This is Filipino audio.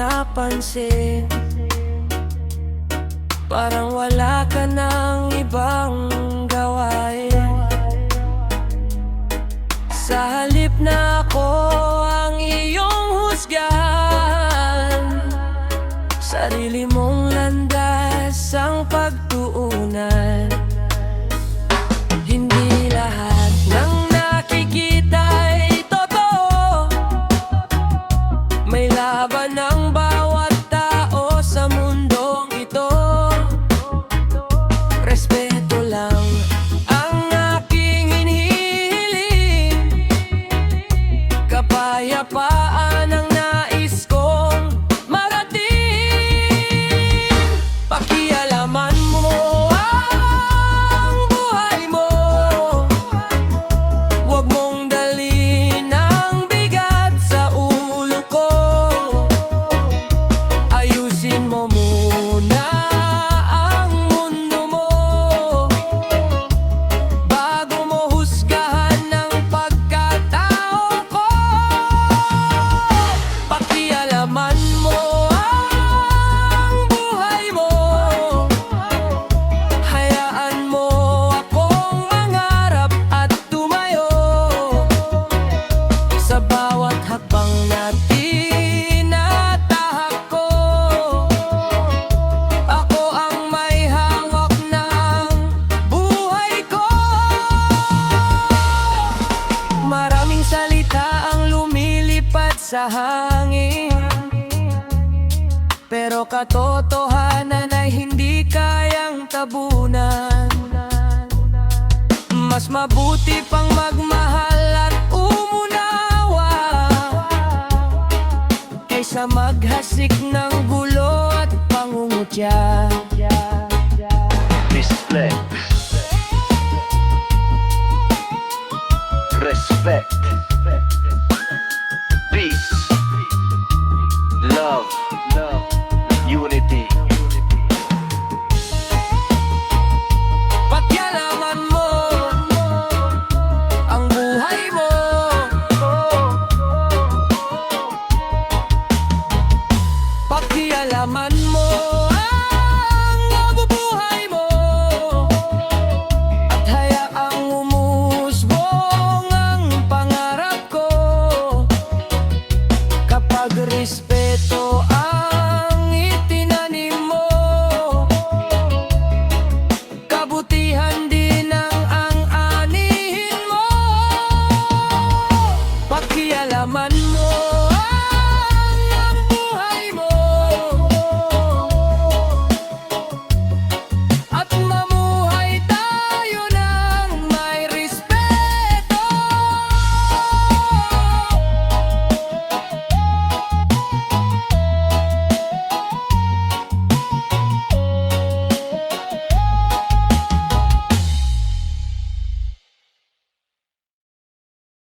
pinapansin. Parang wala ka ng ibang gawain. Sa halip na ako ang iyong husgahan, sarili mong landas ang pagtuunan. Hindi lahat ng nakikita ay totoo. May laban ng bawat tao sa mundong ito. Respeto lang ang aking hinihiling. Kapayapaan ang nais kong marating. Pakialaman mo ang buhay mo. Huwag mong dalhin ang bigat sa ulo ko. Ayusin mo muna ang mundo mo bago mo husgahan ang pagkatao ko. Pakialaman mo ang buhay mo. Hayaan mo akong mangarap at tumayo. Sa bawat hakbang natin at tahak ko, ako ang may hawak ng buhay ko. Maraming salita ang lumilipad sa hangin, pero katotohanan ay hindi kayang tabunan. Mas mabuti pang magmahal at umunawa kaysa maghasik ng gulo at pangungutya. Respect. Respect. Peace. Love. Unity. Pakialaman mo ang buhay mo. Pakialaman mo ang nabubuhay mo. At hayaang umusbong ang pangarap ko. Kapag respect